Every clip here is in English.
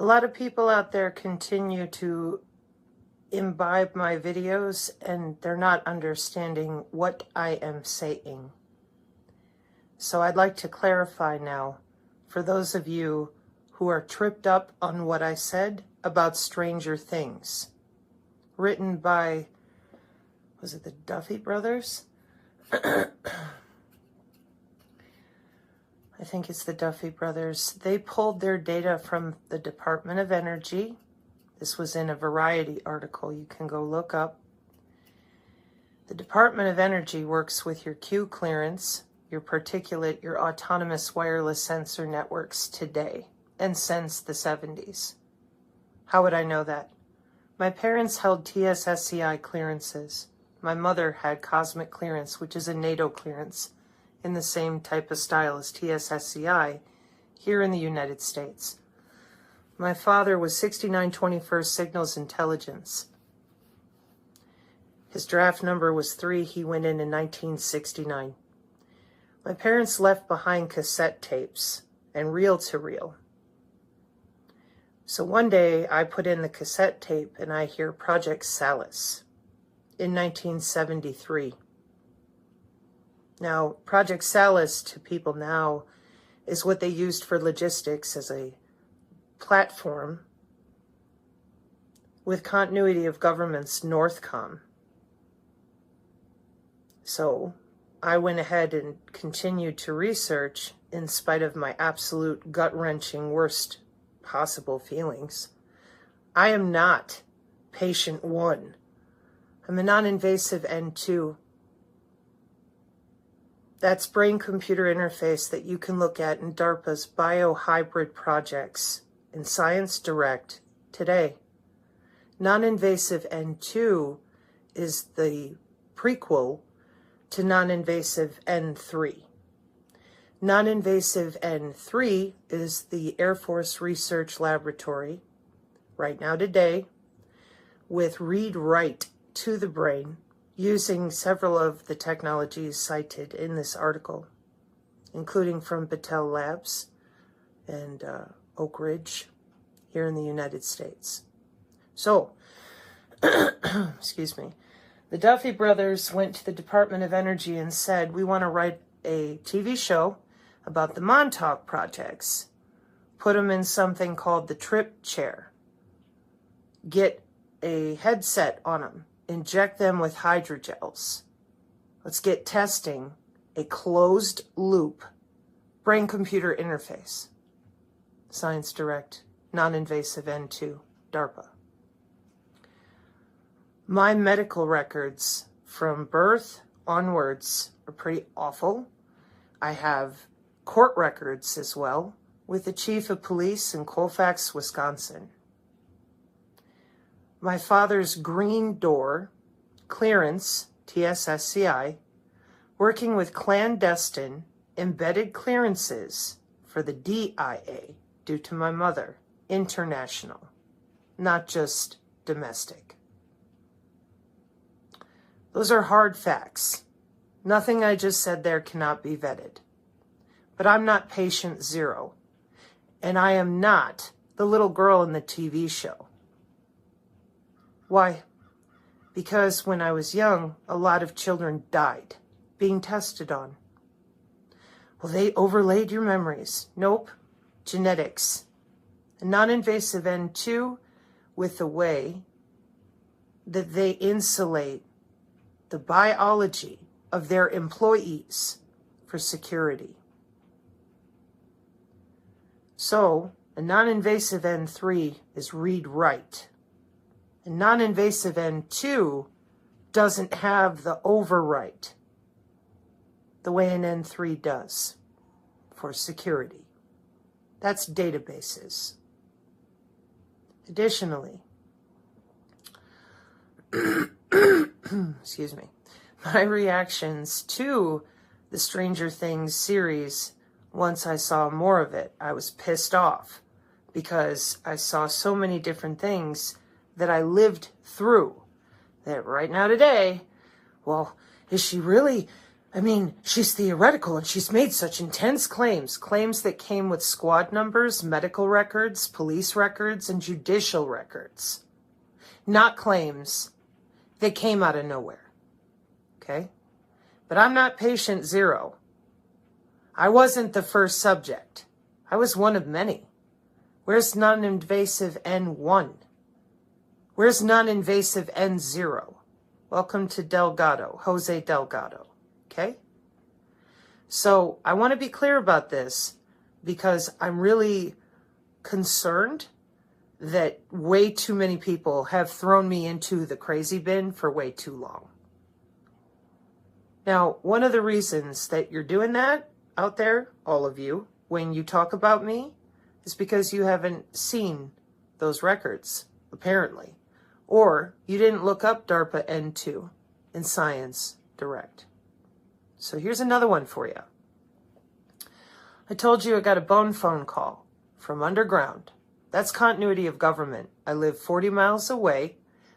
A lot of people out there continue to imbibe my videos and they're not understanding what I am saying. So I'd like to clarify now for those of you who are tripped up on what I said about Stranger Things, written by, was it the Duffy brothers? I think it's the Duffy brothers. They pulled their data from the Department of Energy. This was in a Variety article you can go look up. The Department of Energy works with your Q clearance, your particulate, your autonomous wireless sensor networks today, and since the 70s. How would I know that? My parents held TSSCI clearances. My mother had cosmic clearance, which is a NATO clearance, in the same type of style as TSSCI here in the United States. My father was 6921st Signals Intelligence. His draft number was 3. He went in 1969. My parents left behind cassette tapes and reel-to-reel. So one day I put in the cassette tape and I hear Project Salis in 1973. Now, Project Salis to people now is what they used for logistics as a platform with continuity of government's Northcom. So I went ahead and continued to research in spite of my absolute gut-wrenching worst possible feelings. I am not patient 1. I'm a non-invasive N2. That's brain-computer interface that you can look at in DARPA's biohybrid projects in Science Direct today. Non-invasive N2 is the prequel to non-invasive N3. Non-invasive N3 is the Air Force Research Laboratory, right now today, with read-write to the brain, using several of the technologies cited in this article, including from Battelle Labs and Oak Ridge here in the United States. So, excuse me, the Duffy brothers went to the Department of Energy and said, we want to write a TV show about the Montauk projects. Put them in something called the trip chair. Get a headset on them. Inject them with hydrogels. Let's get testing a closed loop brain-computer interface. Science Direct, non-invasive N2, DARPA. My medical records from birth onwards are pretty awful. I have court records as well with the chief of police in Colfax, Wisconsin. My father's green door clearance, TSSCI, working with clandestine embedded clearances for the DIA due to my mother, international, not just domestic. Those are hard facts. Nothing I just said there cannot be vetted. But I'm not patient 0, and I am not the little girl in the TV show. Why? Because when I was young, a lot of children died being tested on. Well, they overlaid your memories. Nope. Genetics. A non-invasive N2 with the way that they insulate the biology of their employees for security. So, a non-invasive N3 is read-write. A non-invasive N2 doesn't have the overwrite the way an N3 does for security. That's databases. Additionally, excuse me, my reactions to the Stranger Things series, once I saw more of it, I was pissed off because I saw so many different things that I lived through that right now today, well, is she really I mean, she's theoretical and she's made such intense claims that came with squad numbers, medical records, police records, and judicial records. Not claims that came out of nowhere. Okay? But I'm not patient zero. I wasn't the first subject. I was one of many. Where's non-invasive N1? Where's non-invasive N0? Welcome to Delgado, Jose Delgado. Okay? So I want to be clear about this because I'm really concerned that way too many people have thrown me into the crazy bin for way too long. Now, one of the reasons that you're doing that out there, all of you, when you talk about me, is because you haven't seen those records, apparently. Or you didn't look up DARPA N2 in Science Direct. So here's another one for you. I told you I got a phone call from underground. That's continuity of government. I live 40 miles away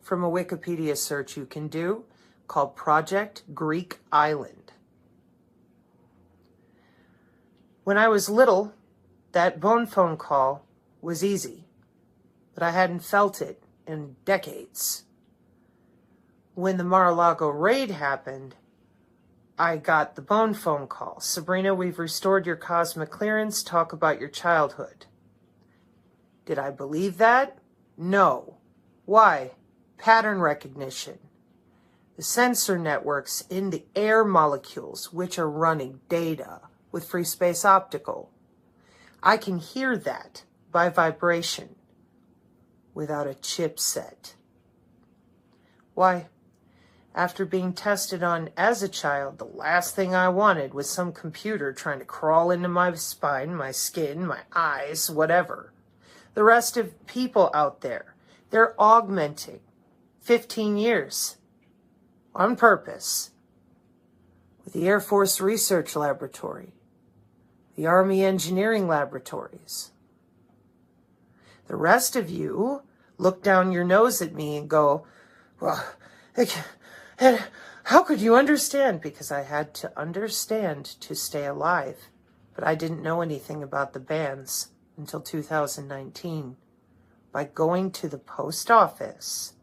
from a Wikipedia search you can do called Project Greek Island. When I was little, that phone call was easy, but I hadn't felt it in decades. When the Mar-a-Lago raid happened, I got the phone call. Sabrina, we've restored your cosmic clearance. Talk about your childhood. Did I believe that? No. Why? Pattern recognition. The sensor networks in the air molecules, which are running data with free space optical. I can hear that by vibration without a chipset. Why? After being tested on as a child, the last thing I wanted was some computer trying to crawl into my spine, my skin, my eyes, whatever. The rest of people out there, they're augmenting 15 years on purpose with the Air Force Research Laboratory, the Army Engineering Laboratories. The rest of you look down your nose at me and go, well, how could you understand? Because I had to understand to stay alive, but I didn't know anything about the bands until 2019 by going to the post office,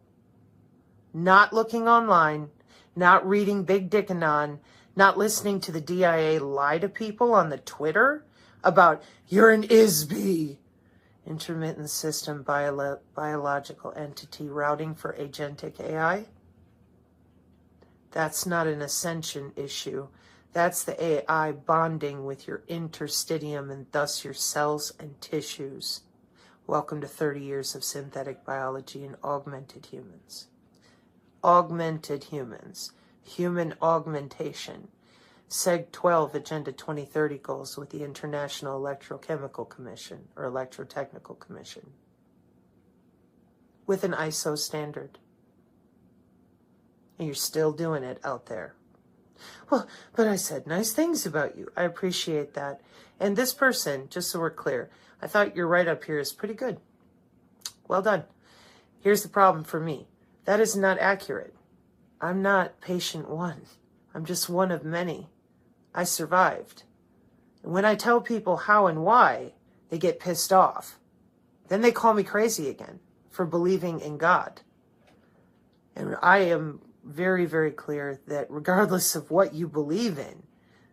not looking online, not reading Big Dickanon, not listening to the DIA lie to people on the Twitter about you're an ISB, intermittent system biological entity routing for agentic AI. That's not an ascension issue. That's the AI bonding with your interstitium and thus your cells and tissues. Welcome to 30 years of synthetic biology and augmented humans. Augmented humans. Human augmentation. Seg 12 Agenda 2030 goals with the International Electrochemical Commission or Electrotechnical Commission. With an ISO standard. And you're still doing it out there. Well, but I said nice things about you. I appreciate that. And this person, just so we're clear, I thought your write-up here is pretty good. Well done. Here's the problem for me. That is not accurate. I'm not patient one. I'm just one of many. I survived. And when I tell people how and why, they get pissed off. Then they call me crazy again for believing in God. And I am very, very clear that regardless of what you believe in,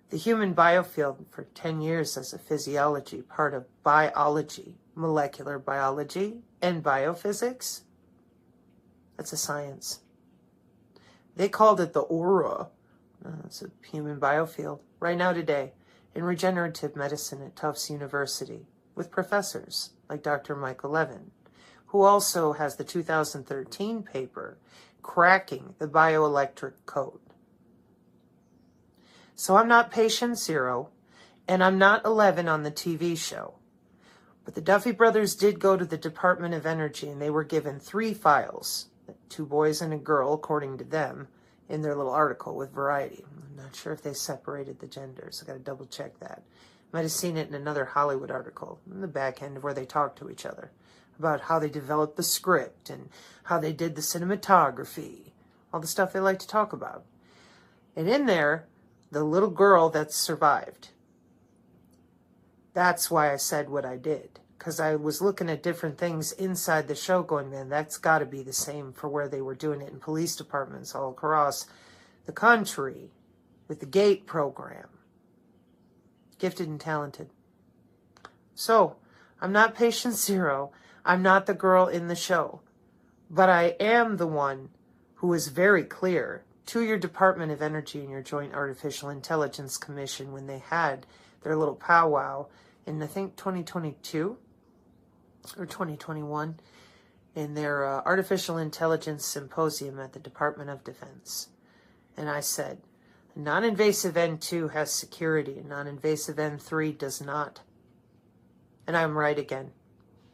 the human biofield for 10 years as a physiology, part of biology, molecular biology, and biophysics, that's a science. They called it the aura. It's a human biofield. Right now today, in regenerative medicine at Tufts University, with professors like Dr. Michael Levin, who also has the 2013 paper, Cracking the Bioelectric Code. So I'm not patient zero, and I'm not 11 on the TV show. But the Duffy brothers did go to the Department of Energy, and they were given 3 files, 2 boys and a girl, according to them, in their little article with Variety. I'm not sure if they separated the genders. I got to double check that. Might have seen it in another Hollywood article, in the back end where they talk to each other about how they developed the script and how they did the cinematography, all the stuff they like to talk about. And in there, the little girl that survived. That's why I said what I did. Because I was looking at different things inside the show going, man, that's got to be the same for where they were doing it in police departments all across the country with the GATE program. Gifted and talented. So, I'm not patient zero. I'm not the girl in the show. But I am the one who is very clear to your Department of Energy and your Joint Artificial Intelligence Commission when they had their little powwow in, I think, 2022 or 2021 in their Artificial Intelligence Symposium at the Department of Defense. And I said, non-invasive N2 has security and non-invasive N3 does not. And I'm right again.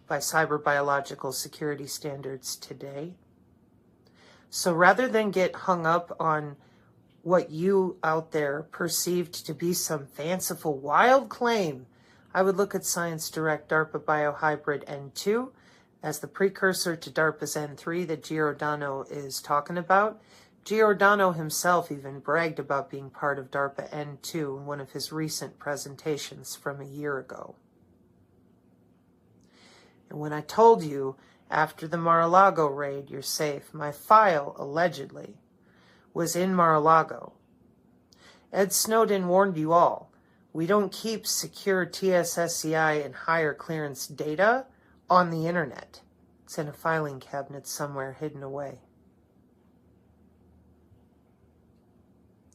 By cyber biological security standards today. So rather than get hung up on what you out there perceived to be some fanciful wild claim, I would look at Science Direct DARPA Biohybrid N2 as the precursor to DARPA's N3 that Giordano is talking about. Giordano himself even bragged about being part of DARPA N2 in one of his recent presentations from a year ago. And when I told you after the Mar-a-Lago raid, you're safe, my file, allegedly, was in Mar-a-Lago. Ed Snowden warned you all, we don't keep secure TSSCI and higher clearance data on the internet. It's in a filing cabinet somewhere hidden away.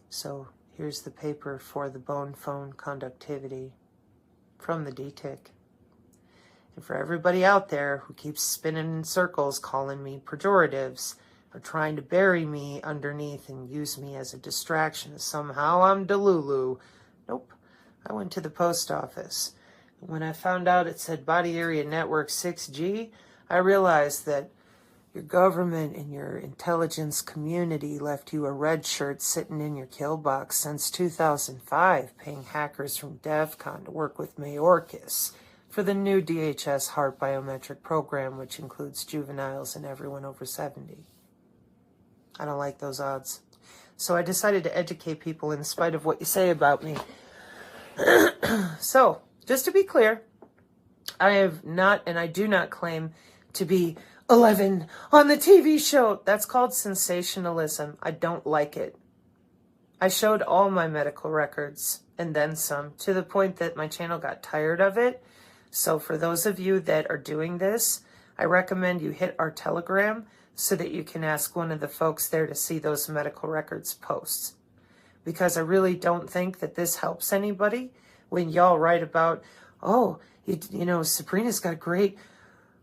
So here's the paper for the bone phone conductivity from the DTIC. And for everybody out there who keeps spinning in circles, calling me pejoratives, or trying to bury me underneath and use me as a distraction, somehow I'm Delulu. Nope. I went to the post office. When I found out it said Body Area Network 6G, I realized that your government and your intelligence community left you a red shirt sitting in your kill box since 2005, paying hackers from DEFCON to work with Mayorkas for the new DHS heart biometric program, which includes juveniles and everyone over 70. I don't like those odds. So I decided to educate people in spite of what you say about me. So, just to be clear, I have not, and I do not claim to be 11 on the TV show. That's called sensationalism. I don't like it. I showed all my medical records and then some, to the point that my channel got tired of it. So for those of you that are doing this, I recommend you hit our Telegram so that you can ask one of the folks there to see those medical records posts. Because I really don't think that this helps anybody when y'all write about, oh, you know, Sabrina's got a great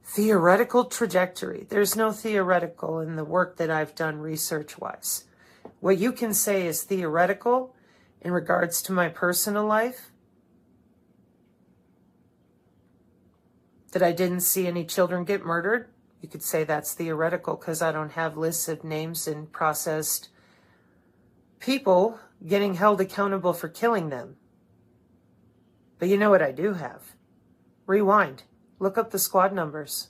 theoretical trajectory. There's no theoretical in the work that I've done research-wise. What you can say is theoretical in regards to my personal life, that I didn't see any children get murdered. You could say that's theoretical because I don't have lists of names and processed people getting held accountable for killing them. But you know what I do have? Rewind. Look up the squad numbers.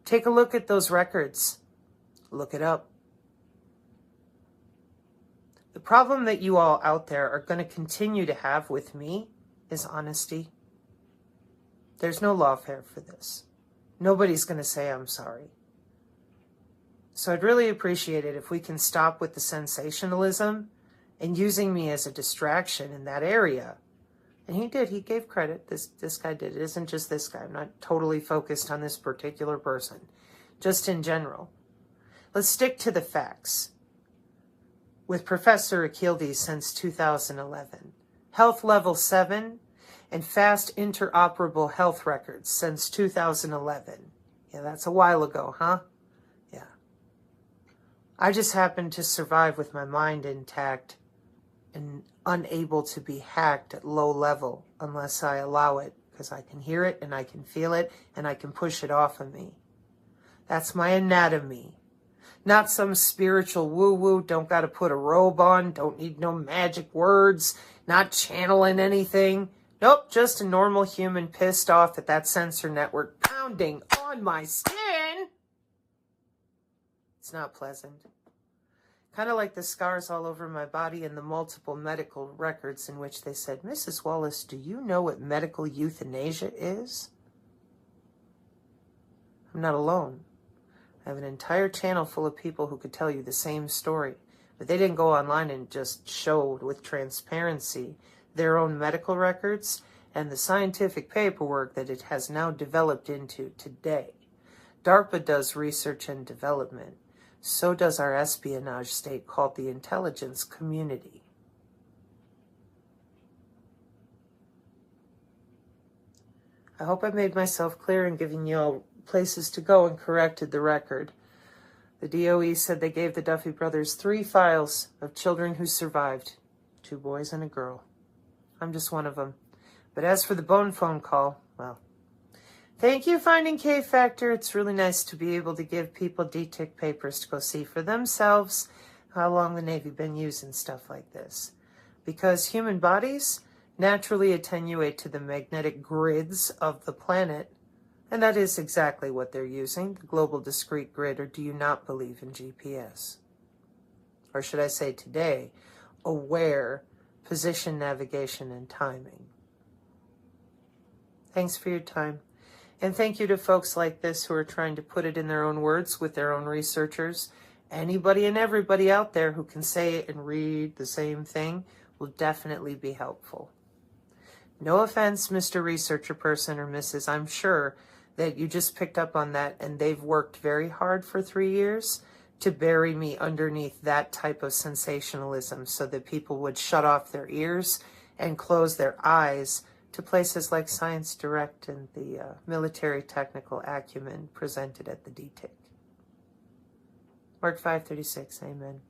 Take a look at those records. Look it up. The problem that you all out there are going to continue to have with me is honesty. There's no lawfare for this. Nobody's going to say I'm sorry. So I'd really appreciate it if we can stop with the sensationalism and using me as a distraction in that area. And he did. He gave credit. This guy did. It isn't just this guy. I'm not totally focused on this particular person. Just in general. Let's stick to the facts. With Professor Akildes since 2011. Health level 7 and fast interoperable health records since 2011. Yeah, that's a while ago, huh? Yeah. I just happened to survive with my mind intact and unable to be hacked at low level unless I allow it, because I can hear it and I can feel it and I can push it off of me. That's my anatomy. Not some spiritual woo-woo, don't got to put a robe on, don't need no magic words, not channeling anything. Nope, just a normal human pissed off at that sensor network pounding on my skin. It's not pleasant. Kind of like the scars all over my body and the multiple medical records in which they said, Mrs. Wallace, do you know what medical euthanasia is? I'm not alone. I have an entire channel full of people who could tell you the same story, but they didn't go online and just showed with transparency their own medical records and the scientific paperwork that it has now developed into today. DARPA does research and development. So does our espionage state called the intelligence community. I hope I made myself clear in giving you all places to go and corrected the record. The DOE said they gave the Duffy brothers 3 files of children who survived, 2 boys and a girl. I'm just one of them. But as for the bone phone call, well, thank you, Finding K-Factor. It's really nice to be able to give people DTIC papers to go see for themselves how long the Navy been using stuff like this. Because human bodies naturally attenuate to the magnetic grids of the planet, and that is exactly what they're using, the global discrete grid, or do you not believe in GPS? Or should I say today, aware position, navigation, and timing. Thanks for your time. And thank you to folks like this who are trying to put it in their own words with their own researchers. Anybody and everybody out there who can say it and read the same thing will definitely be helpful. No offense, Mr. Researcher Person or Mrs. I'm sure that you just picked up on that, and they've worked very hard for 3 years to bury me underneath that type of sensationalism so that people would shut off their ears and close their eyes to places like Science Direct and the military technical acumen presented at the DTIC. Mark 536, amen.